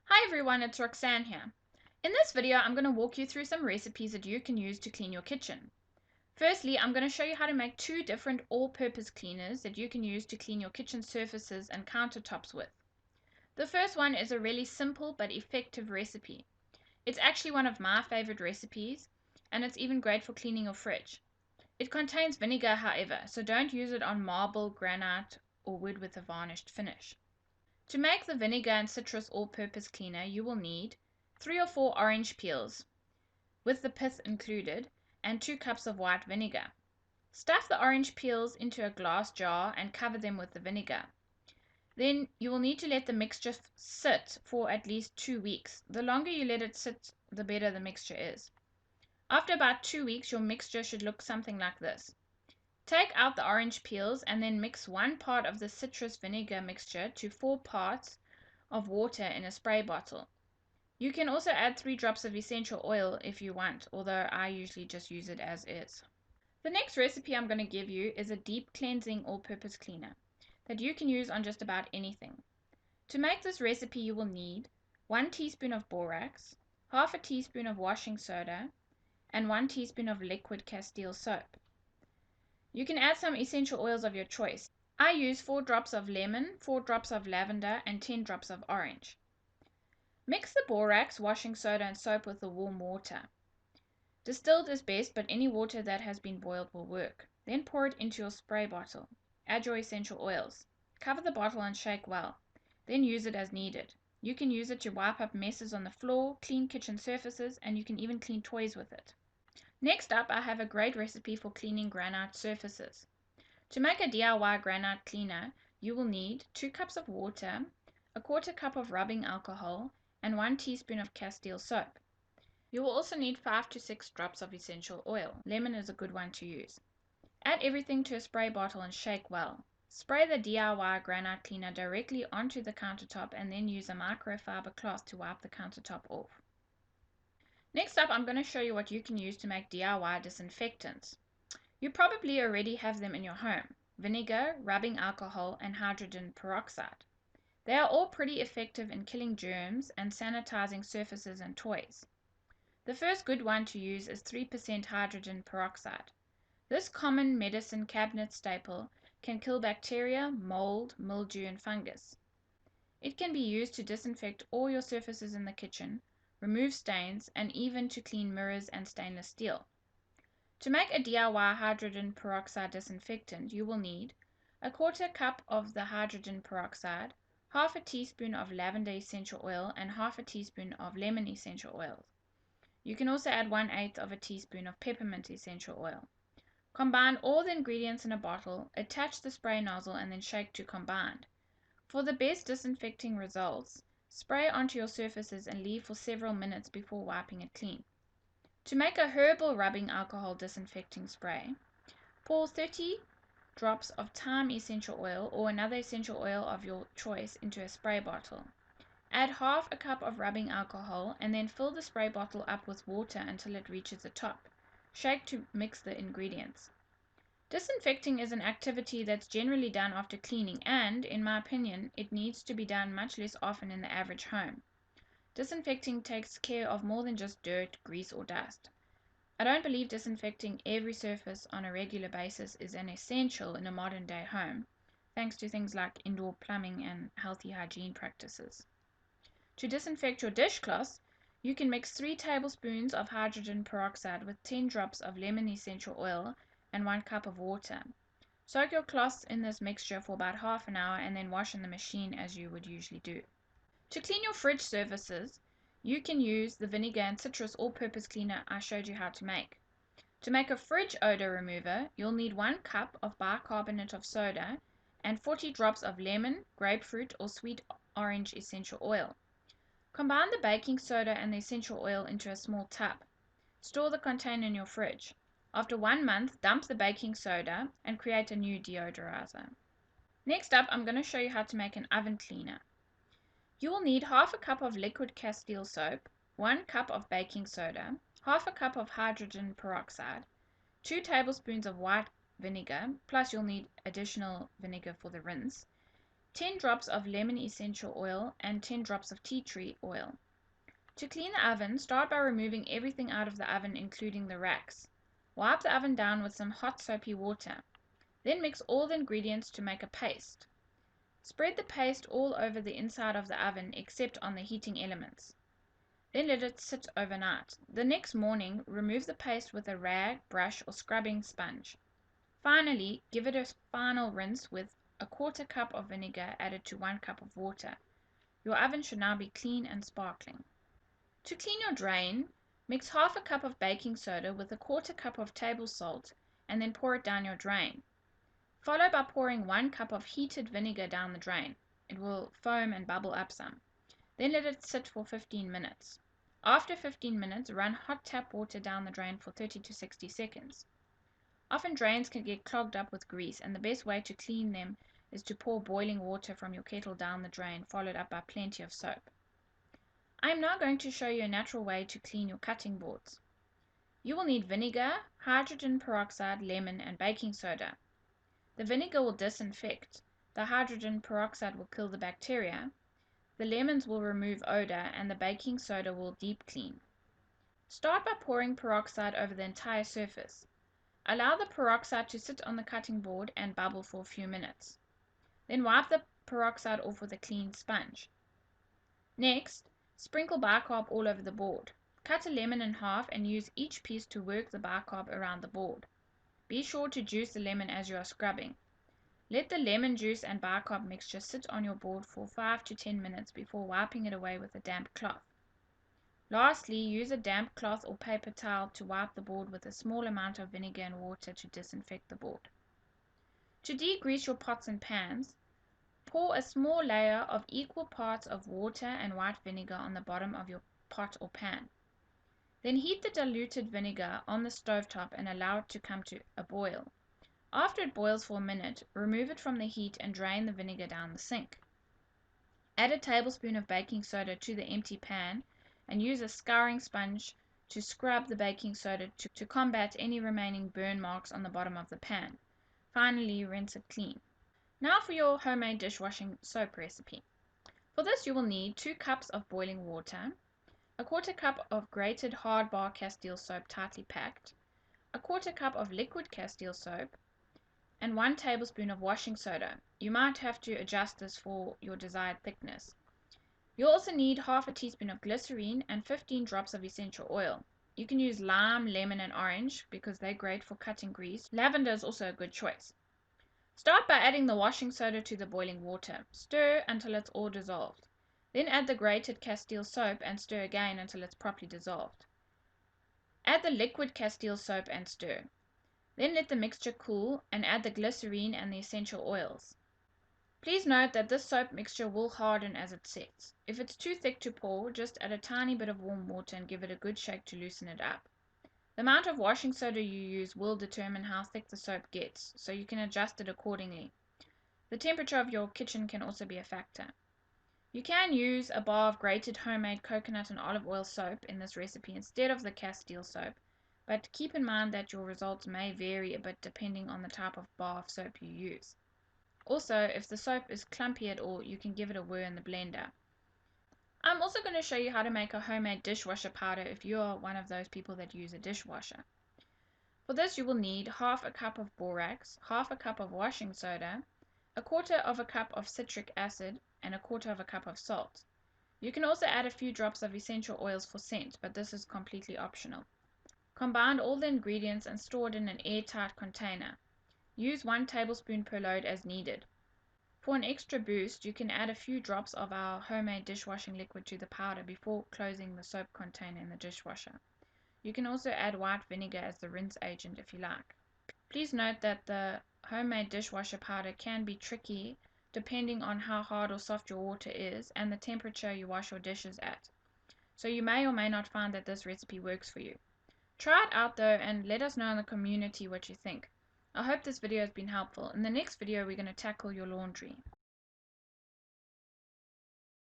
Hi everyone, it's Roxanne here. In this video, I'm going to walk you through some recipes that you can use to clean your kitchen. Firstly, I'm going to show you how to make two different all-purpose cleaners that you can use to clean your kitchen surfaces and countertops with. The first one is a really simple but effective recipe. It's actually one of my favorite recipes, and it's even great for cleaning your fridge. It contains vinegar, however, so don't use it on marble, granite, or wood with a varnished finish. To make the vinegar and citrus all-purpose cleaner, you will need 3 or 4 orange peels, with the pith included, and 2 cups of white vinegar. Stuff the orange peels into a glass jar and cover them with the vinegar. Then you will need to let the mixture sit for at least 2 weeks. The longer you let it sit, the better the mixture is. After about 2 weeks, your mixture should look something like this. Take out the orange peels and then mix 1 part of the citrus vinegar mixture to 4 parts of water in a spray bottle. You can also add 3 drops of essential oil if you want, although I usually just use it as is. The next recipe I'm going to give you is a deep cleansing all-purpose cleaner that you can use on just about anything. To make this recipe, you will need 1 teaspoon of borax, half a teaspoon of washing soda, and 1 teaspoon of liquid Castile soap. You can add some essential oils of your choice. I use 4 drops of lemon, 4 drops of lavender, and 10 drops of orange. Mix the borax, washing soda, and soap with the warm water. Distilled is best, but any water that has been boiled will work. Then pour it into your spray bottle. Add your essential oils. Cover the bottle and shake well. Then use it as needed. You can use it to wipe up messes on the floor, clean kitchen surfaces, and you can even clean toys with it. Next up, I have a great recipe for cleaning granite surfaces. To make a DIY granite cleaner, you will need 2 cups of water, a 1/4 cup of rubbing alcohol, and 1 teaspoon of Castile soap. You will also need 5 to 6 drops of essential oil. Lemon is a good one to use. Add everything to a spray bottle and shake well. Spray the DIY granite cleaner directly onto the countertop and then use a microfiber cloth to wipe the countertop off. Next up, I'm going to show you what you can use to make DIY disinfectants. You probably already have them in your home: vinegar, rubbing alcohol, and hydrogen peroxide. They are all pretty effective in killing germs and sanitizing surfaces and toys. The first good one to use is 3% hydrogen peroxide. This common medicine cabinet staple can kill bacteria, mold, mildew, and fungus. It can be used to disinfect all your surfaces in the kitchen, remove stains, and even to clean mirrors and stainless steel. To make a DIY hydrogen peroxide disinfectant, you will need a 1/4 cup of the hydrogen peroxide, half a teaspoon of lavender essential oil, and half a teaspoon of lemon essential oil. You can also add 1/8 of a teaspoon of peppermint essential oil. Combine all the ingredients in a bottle, attach the spray nozzle, and then shake to combine. For the best disinfecting results, spray onto your surfaces and leave for several minutes before wiping it clean. To make a herbal rubbing alcohol disinfecting spray, pour 30 drops of thyme essential oil or another essential oil of your choice into a spray bottle. Add half a cup of rubbing alcohol and then fill the spray bottle up with water until it reaches the top. Shake to mix the ingredients. Disinfecting is an activity that's generally done after cleaning, and, in my opinion, it needs to be done much less often in the average home. Disinfecting takes care of more than just dirt, grease, or dust. I don't believe disinfecting every surface on a regular basis is an essential in a modern day home, thanks to things like indoor plumbing and healthy hygiene practices. To disinfect your dishcloths, you can mix 3 tablespoons of hydrogen peroxide with 10 drops of lemon essential oil and 1 cup of water. Soak your cloths in this mixture for about half an hour and then wash in the machine as you would usually do. To clean your fridge surfaces, you can use the vinegar and citrus all-purpose cleaner I showed you how to make. To make a fridge odor remover, you'll need 1 cup of bicarbonate of soda and 40 drops of lemon, grapefruit, or sweet orange essential oil. Combine the baking soda and the essential oil into a small tub. Store the container in your fridge. After 1 month, dump the baking soda and create a new deodorizer. Next up, I'm going to show you how to make an oven cleaner. You will need half a cup of liquid Castile soap, 1 cup of baking soda, half a cup of hydrogen peroxide, 2 tablespoons of white vinegar, plus you'll need additional vinegar for the rinse, 10 drops of lemon essential oil, and 10 drops of tea tree oil. To clean the oven, start by removing everything out of the oven, including the racks. Wipe the oven down with some hot soapy water. Then mix all the ingredients to make a paste. Spread the paste all over the inside of the oven except on the heating elements. Then let it sit overnight. The next morning, remove the paste with a rag, brush, or scrubbing sponge. Finally, give it a final rinse with a 1/4 cup of vinegar added to 1 cup of water. Your oven should now be clean and sparkling. To clean your drain, mix half a cup of baking soda with a 1/4 cup of table salt and then pour it down your drain. Follow by pouring 1 cup of heated vinegar down the drain. It will foam and bubble up some. Then let it sit for 15 minutes. After 15 minutes, run hot tap water down the drain for 30 to 60 seconds. Often drains can get clogged up with grease, and the best way to clean them is to pour boiling water from your kettle down the drain, followed up by plenty of soap. I am now going to show you a natural way to clean your cutting boards. You will need vinegar, hydrogen peroxide, lemon, and baking soda. The vinegar will disinfect, the hydrogen peroxide will kill the bacteria, the lemons will remove odor, and the baking soda will deep clean. Start by pouring peroxide over the entire surface. Allow the peroxide to sit on the cutting board and bubble for a few minutes. Then wipe the peroxide off with a clean sponge. Next, sprinkle bicarb all over the board. Cut a lemon in half and use each piece to work the bicarb around the board. Be sure to juice the lemon as you are scrubbing. Let the lemon juice and bicarb mixture sit on your board for 5 to 10 minutes before wiping it away with a damp cloth. Lastly, use a damp cloth or paper towel to wipe the board with a small amount of vinegar and water to disinfect the board. To degrease your pots and pans, pour a small layer of equal parts of water and white vinegar on the bottom of your pot or pan. Then heat the diluted vinegar on the stovetop and allow it to come to a boil. After it boils for a minute, remove it from the heat and drain the vinegar down the sink. Add a tablespoon of baking soda to the empty pan and use a scouring sponge to scrub the baking soda to combat any remaining burn marks on the bottom of the pan. Finally, rinse it clean. Now for your homemade dishwashing soap recipe. For this you will need 2 cups of boiling water, a 1/4 cup of grated hard bar Castile soap tightly packed, a 1/4 cup of liquid Castile soap, and 1 tablespoon of washing soda. You might have to adjust this for your desired thickness. You'll also need half a teaspoon of glycerine and 15 drops of essential oil. You can use lime, lemon, and orange because they're great for cutting grease. Lavender is also a good choice. Start by adding the washing soda to the boiling water. Stir until it's all dissolved. Then add the grated Castile soap and stir again until it's properly dissolved. Add the liquid Castile soap and stir. Then let the mixture cool and add the glycerine and the essential oils. Please note that this soap mixture will harden as it sets. If it's too thick to pour, just add a tiny bit of warm water and give it a good shake to loosen it up. The amount of washing soda you use will determine how thick the soap gets, so you can adjust it accordingly. The temperature of your kitchen can also be a factor. You can use a bar of grated homemade coconut and olive oil soap in this recipe instead of the Castile soap, but keep in mind that your results may vary a bit depending on the type of bar of soap you use. Also, if the soap is clumpy at all, you can give it a whir in the blender. I'm also going to show you how to make a homemade dishwasher powder if you are one of those people that use a dishwasher. For this you will need half a cup of borax, half a cup of washing soda, a 1/4 of a cup of citric acid, and a 1/4 of a cup of salt. You can also add a few drops of essential oils for scent, but this is completely optional. Combine all the ingredients and store it in an airtight container. Use 1 tablespoon per load as needed. For an extra boost, you can add a few drops of our homemade dishwashing liquid to the powder before closing the soap container in the dishwasher. You can also add white vinegar as the rinse agent if you like. Please note that the homemade dishwasher powder can be tricky depending on how hard or soft your water is and the temperature you wash your dishes at. So you may or may not find that this recipe works for you. Try it out though and let us know in the community what you think. I hope this video has been helpful. In the next video we're going to tackle your laundry.